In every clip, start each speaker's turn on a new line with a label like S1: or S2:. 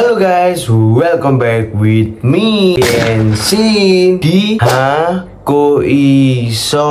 S1: Halo guys, welcome back with me Genshin di Hako Iso.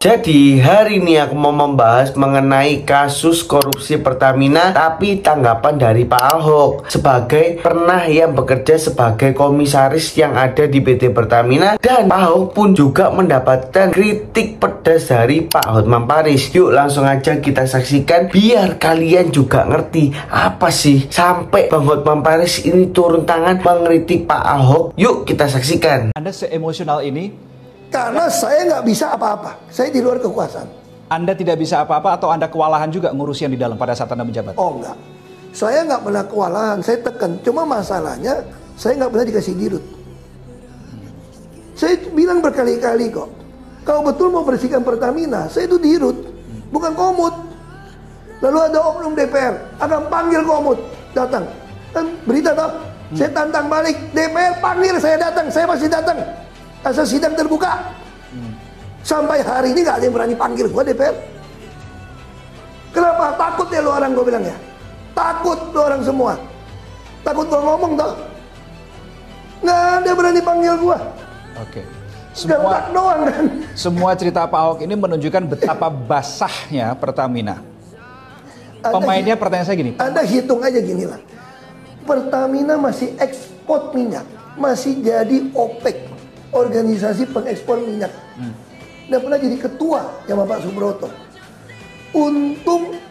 S1: Jadi hari ini aku mau membahas mengenai kasus korupsi Pertamina, tapi tanggapan dari Pak Ahok sebagai pernah yang bekerja sebagai komisaris yang ada di PT Pertamina. Dan Pak Ahok pun juga mendapatkan kritik pedas dari Pak Hotman Paris. Yuk langsung aja kita saksikan biar kalian juga ngerti apa sih sampai Bang Hotman Paris ini turun tangan mengkritik Pak Ahok. Yuk kita saksikan.
S2: Anda seemosional ini?
S3: Karena saya nggak bisa apa-apa, saya di luar kekuasaan.
S2: Anda tidak bisa apa-apa atau Anda kewalahan juga ngurus yang di dalam pada saat Anda menjabat?
S3: Oh enggak, saya nggak pernah kewalahan, saya tekan. Cuma masalahnya, saya nggak pernah dikasih dirut. Saya bilang berkali-kali kok, kalau betul mau bersihkan Pertamina, saya itu dirut, bukan komut. Lalu ada oknum DPR, akan panggil komut, datang. Kan berita toh, saya tantang balik, DPR panggil saya datang, saya masih datang. Asal sidang terbuka. Sampai hari ini gak ada yang berani panggil gua DPR. Kenapa? Takut ya lu orang, gua bilang ya. Takut lu orang semua. Takut gua ngomong toh. Nggak ada berani panggil gua.
S2: Oke.
S3: Doang kan.
S2: Semua cerita Pak Ahok ini menunjukkan betapa basahnya Pertamina. Pemainnya pertanyaan saya gini.
S3: Anda hitung aja gini lah. Pertamina masih ekspor minyak. Masih jadi OPEC. Organisasi pengekspor minyak. Dan pernah jadi ketua sama Pak Subroto. Untungnya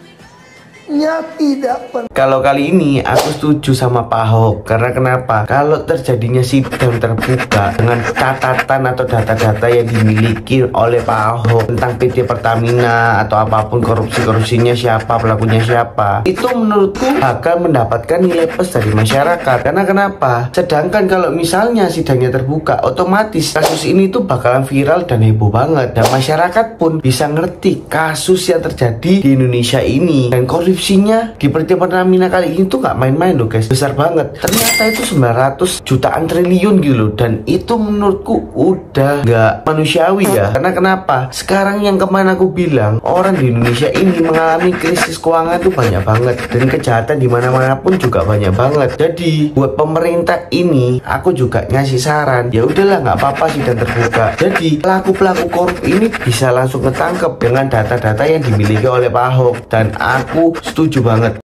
S3: tidak pernah.
S1: Kalau kali ini aku setuju sama Pak Ahok. Karena kenapa? Kalau terjadinya sidang terbuka dengan catatan atau data-data yang dimiliki oleh Pak Ahok tentang PT Pertamina atau apapun korupsinya siapa, pelakunya siapa, itu menurutku akan mendapatkan nilai plus dari masyarakat. Karena kenapa? Sedangkan kalau misalnya sidangnya terbuka, otomatis kasus ini tuh bakalan viral dan heboh banget. Dan masyarakat pun bisa ngerti kasus yang terjadi di Indonesia ini. Dan korupsinya di PT Pertamina kali ini tuh nggak main-main loh guys, besar banget. Ternyata itu 900 jutaan triliun gitu loh. Dan itu menurutku udah nggak manusiawi ya. Karena kenapa? Sekarang yang kemana aku bilang, orang di Indonesia ini mengalami krisis keuangan tuh banyak banget. Dan kejahatan di mana-mana pun juga banyak banget. Jadi buat pemerintah ini, aku juga ngasih saran, ya udahlah nggak apa-apa sidang terbuka. Jadi pelaku-pelaku korup ini bisa langsung ketangkep dengan data-data yang dimiliki oleh Pak Ahok. Dan aku setuju banget.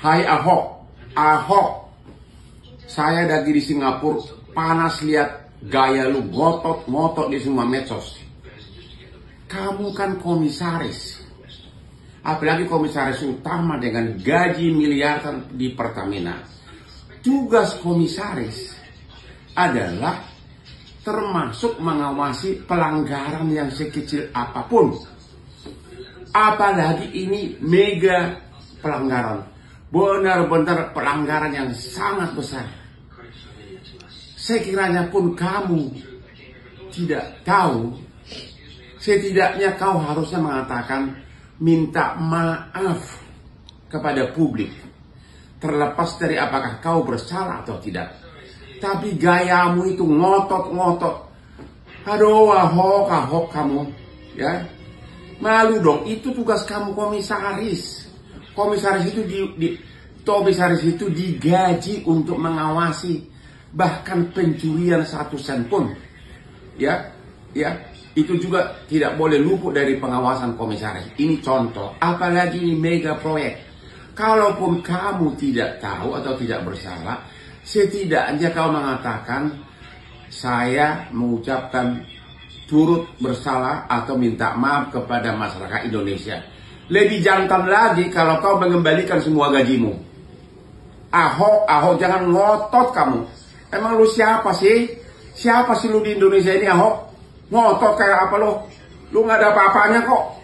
S4: Hai Ahok, saya lagi di Singapura, panas lihat gaya lu ngotot di semua medsos. Kamu kan komisaris, apalagi komisaris utama dengan gaji miliaran di Pertamina. Tugas komisaris adalah termasuk mengawasi pelanggaran yang sekecil apapun. Apalagi ini mega pelanggaran. Benar-benar pelanggaran yang sangat besar. Sekiranya pun kamu tidak tahu, setidaknya kau harusnya mengatakan minta maaf kepada publik. Terlepas dari apakah kau bersalah atau tidak. Tapi gayamu itu ngotot. Aduh, Ahok kamu. Ya, malu dong, itu tugas kamu komisaris. Komisaris itu digaji untuk mengawasi bahkan pencurian 1 sen pun. Ya, itu juga tidak boleh luput dari pengawasan komisaris. Ini contoh, apalagi ini mega proyek. Kalaupun kamu tidak tahu atau tidak bersalah, setidaknya kau mengatakan saya mengucapkan turut bersalah atau minta maaf kepada masyarakat Indonesia. Lebih jantan lagi kalau kau mengembalikan semua gajimu. Ahok, jangan ngotot kamu. Emang lu siapa sih? Siapa sih lu di Indonesia ini, Ahok? Ngotot kayak apa lu? Lu nggak ada apa-apanya kok.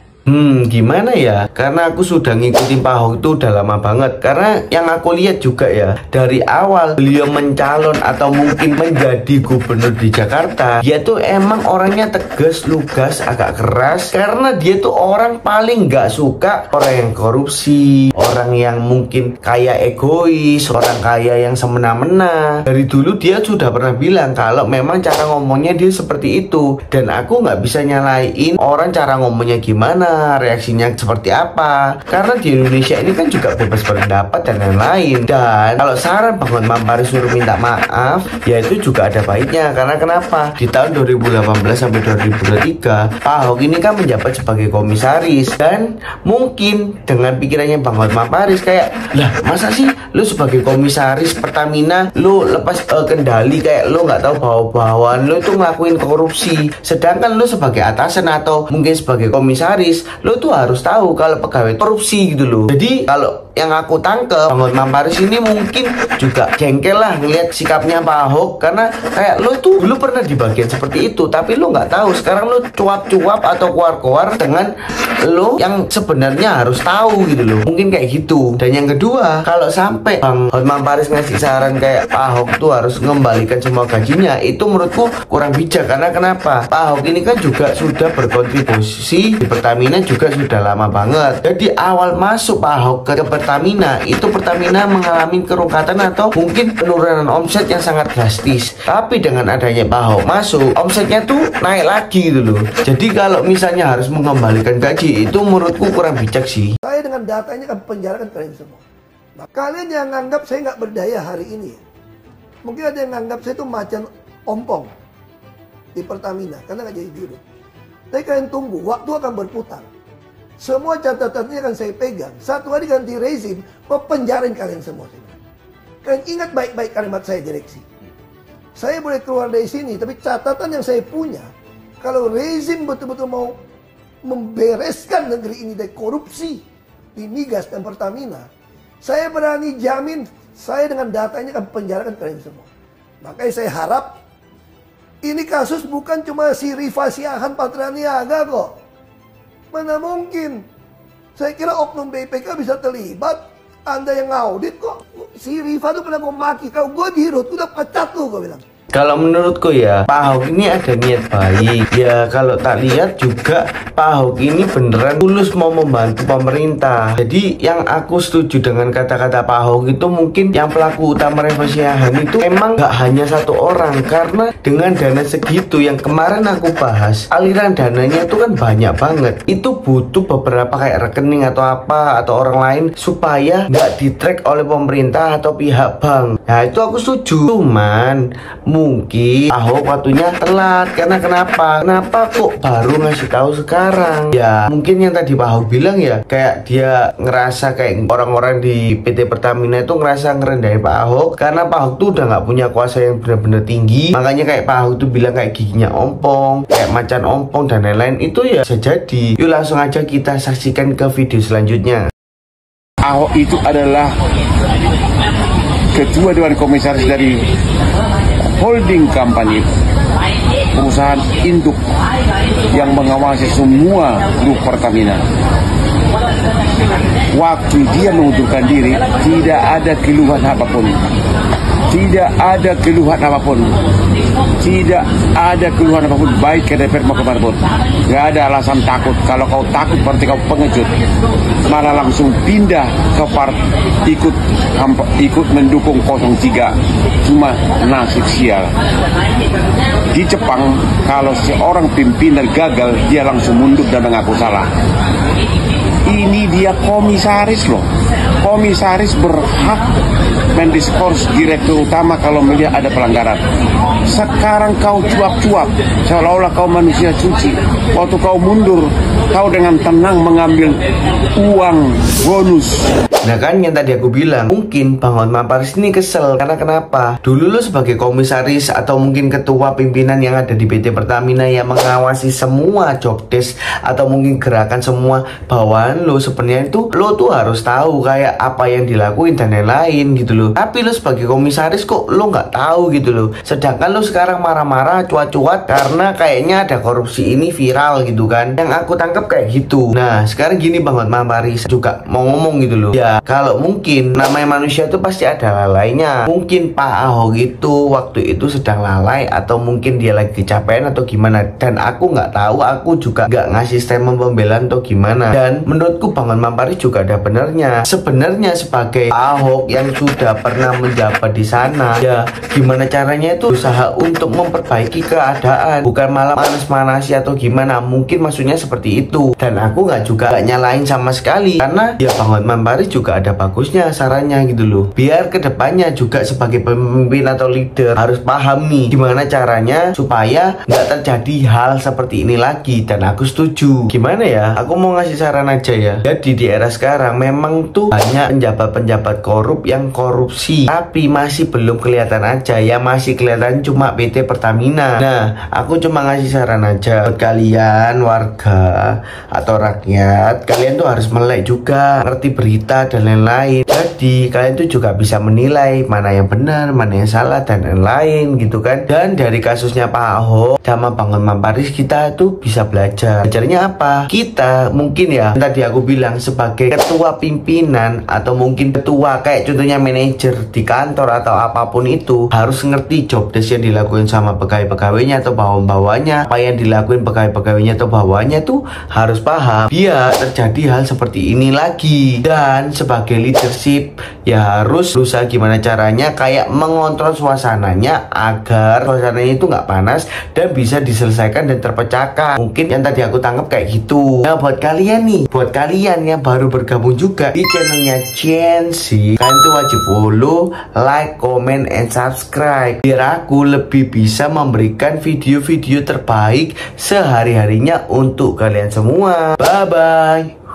S1: Gimana ya? Karena aku sudah ngikutin Pak Ahok itu udah lama banget. Karena yang aku lihat juga ya, dari awal beliau mencalon atau mungkin menjadi gubernur di Jakarta, dia tuh emang orangnya tegas, lugas, agak keras. Karena dia tuh orang paling nggak suka orang yang korupsi, orang orang yang mungkin kaya egois, orang kaya yang semena-mena. Dari dulu dia sudah pernah bilang kalau memang cara ngomongnya dia seperti itu. Dan aku nggak bisa nyalain orang cara ngomongnya gimana, reaksinya seperti apa. Karena di Indonesia ini kan juga bebas berpendapat dan lain-lain. Dan kalau saran Bang Hotman Paris suruh minta maaf, ya itu juga ada baiknya. Karena kenapa? Di tahun 2018 sampai 2023 Pak Ahok ini kan menjabat sebagai komisaris. Dan mungkin dengan pikirannya Bang Hotman Paris kayak, lah masa sih lu sebagai komisaris Pertamina lu lepas kendali, kayak lu nggak tahu bahwa lu itu ngelakuin korupsi, sedangkan lu sebagai atasan atau mungkin sebagai komisaris lu tuh harus tahu kalau pegawai korupsi gitu loh. Jadi kalau yang aku tangkep, Bang Hotman Paris ini mungkin juga jengkel lah ngeliat sikapnya Pak Ahok, karena kayak lu tuh dulu pernah di bagian seperti itu tapi lu nggak tahu, sekarang lu cuap-cuap atau keluar-keluar dengan lu yang sebenarnya harus tahu gitu loh. Mungkin kayak gitu. Dan yang kedua, kalau sampai Bang Hotman Paris ngasih saran kayak Pak Ahok tuh harus mengembalikan semua gajinya, itu menurutku kurang bijak. Karena kenapa? Pak Ahok ini kan juga sudah berkontribusi di Pertamina juga sudah lama banget. Jadi awal masuk Pak Ahok ke Pertamina, itu Pertamina mengalami kerungkatan atau mungkin penurunan omset yang sangat drastis. Tapi dengan adanya Pak Ahok masuk, omsetnya tuh naik lagi gitu loh. Jadi kalau misalnya harus mengembalikan gaji, itu menurutku kurang bijak sih.
S3: Saya dengan datanya akan penjarakan kalian semua. Nah, kalian yang nganggap saya nggak berdaya hari ini, mungkin ada yang nganggap saya itu macan ompong di Pertamina karena nggak jadi dirut. Tapi kalian tunggu, waktu akan berputar. Semua catatannya akan saya pegang. Satu hari ganti rezim, mau penjarain kalian semua. Kalian ingat baik-baik kalimat saya direksi. Saya boleh keluar dari sini, tapi catatan yang saya punya, kalau rezim betul-betul mau membereskan negeri ini dari korupsi di migas dan Pertamina, saya berani jamin saya dengan datanya akan penjarakan kalian semua. Makanya saya harap ini kasus bukan cuma si Rifa Siahaan Patra Niaga kok. Mana mungkin? Saya kira oknum BPK bisa terlibat. Anda yang ngaudit kok. Si Rifa tuh pernah maki kau, gue dirut, udah pecat tuh gue bilang.
S1: Kalau menurutku ya, Pak Ahok ini ada niat baik. Ya kalau tak lihat juga Pak Ahok ini beneran tulus mau membantu pemerintah. Jadi yang aku setuju dengan kata-kata Pak Ahok itu, mungkin yang pelaku utama Rifa Siahaan itu emang gak hanya satu orang. Karena dengan dana segitu yang kemarin aku bahas, aliran dananya itu kan banyak banget. Itu butuh beberapa kayak rekening atau apa, atau orang lain supaya gak di-track oleh pemerintah atau pihak bank. Nah itu aku setuju. Cuman mungkin Ahok waktunya telat. Karena kenapa? Kenapa kok baru ngasih tahu sekarang? Ya mungkin yang tadi Pak Ahok bilang ya, kayak dia ngerasa kayak orang-orang di PT Pertamina itu ngerasa ngerendahin Pak Ahok. Karena Pak Ahok tuh udah nggak punya kuasa yang benar-benar tinggi. Makanya kayak Pak Ahok tuh bilang kayak giginya ompong, kayak macan ompong dan lain-lain. Itu ya bisa jadi. Yuk langsung aja kita saksikan ke video selanjutnya.
S4: Ahok itu adalah ketua Dewan Komisaris dari holding company, perusahaan induk yang mengawasi semua grup Pertamina. Waktu dia mengundurkan diri, tidak ada keluhan apapun. Tidak ada keluhan apapun. Tidak ada keluhan apapun, baik ke DPR maupun kemanapun. Gak ada alasan takut. Kalau kau takut berarti kau pengecut. Malah langsung pindah ke ikut mendukung 03. Cuma nasib sial. Di Jepang, kalau seorang pimpinan gagal, dia langsung mundur dan mengaku salah. Ini dia komisaris loh. Komisaris berhak mendiskors direktur utama kalau melihat ada pelanggaran. Sekarang kau cuap-cuap seolah-olah kau manusia suci. Waktu kau mundur, kau dengan tenang mengambil uang bonus.
S1: Nah kan yang tadi aku bilang, mungkin Bang Hotman Paris ini kesel. Karena kenapa? Dulu lu sebagai komisaris atau mungkin ketua pimpinan yang ada di PT Pertamina yang mengawasi semua job desk atau mungkin gerakan semua bawahan lu, sebenarnya itu lu tuh harus tahu kayak apa yang dilakuin dan lain-lain gitu loh. Tapi lu sebagai komisaris kok lu nggak tahu gitu loh. Sedangkan lu sekarang marah-marah, cuat-cuat karena kayaknya ada korupsi ini viral gitu kan. Yang aku tangkap tangkap kayak gitu. Nah sekarang gini Bang Hotman Paris juga mau ngomong gitu loh. Ya kalau mungkin namanya manusia itu pasti ada lalainya. Mungkin Pak Ahok itu waktu itu sedang lalai, atau mungkin dia lagi kecapean atau gimana. Dan aku nggak tahu, aku juga nggak ngasih statement pembelaan atau gimana. Dan menurutku Bang Hotman Paris juga ada benernya. Sebenarnya sebagai Pak Ahok yang sudah pernah menjabat di sana, ya gimana caranya itu usaha untuk memperbaiki keadaan, bukan malah manas-manasi atau gimana. Mungkin maksudnya seperti itu. Dan aku nggak nyalain sama sekali, karena ya Bang Hotman Paris juga ada bagusnya sarannya gitu loh. Biar kedepannya juga sebagai pemimpin atau leader harus paham nih gimana caranya supaya nggak terjadi hal seperti ini lagi. Dan aku setuju. Gimana ya, aku mau ngasih saran aja ya. Jadi di era sekarang memang tuh banyak penjabat-penjabat korup yang korupsi, tapi masih belum kelihatan aja. Ya masih kelihatan cuma PT Pertamina. Nah aku cuma ngasih saran aja buat kalian warga atau rakyat, kalian tuh harus melek juga, ngerti berita dan lain-lain. Jadi kalian tuh juga bisa menilai mana yang benar, mana yang salah dan lain-lain gitu kan. Dan dari kasusnya Pak Ahok sama Bang Hotman Paris kita tuh bisa belajar. Belajarnya apa? Kita mungkin ya tadi aku bilang sebagai ketua pimpinan atau mungkin ketua kayak contohnya manajer di kantor atau apapun itu, harus ngerti job desk yang dilakuin sama pegawai-pegawainya atau bawah-bawahnya. Apa yang dilakuin pegawai-pegawainya atau bawahnya tuh harus paham biar terjadi hal seperti ini lagi. Dan sebagai leadership ya harus berusaha gimana caranya kayak mengontrol suasananya agar suasananya itu nggak panas dan bisa diselesaikan dan terpecahkan. Mungkin yang tadi aku tangkap kayak gitu. Nah buat kalian nih, buat kalian yang baru bergabung juga di channelnya Chenzy, kalian tuh wajib follow, like, comment, and subscribe biar aku lebih bisa memberikan video-video terbaik sehari-harinya untuk kalian semua. Bye bye.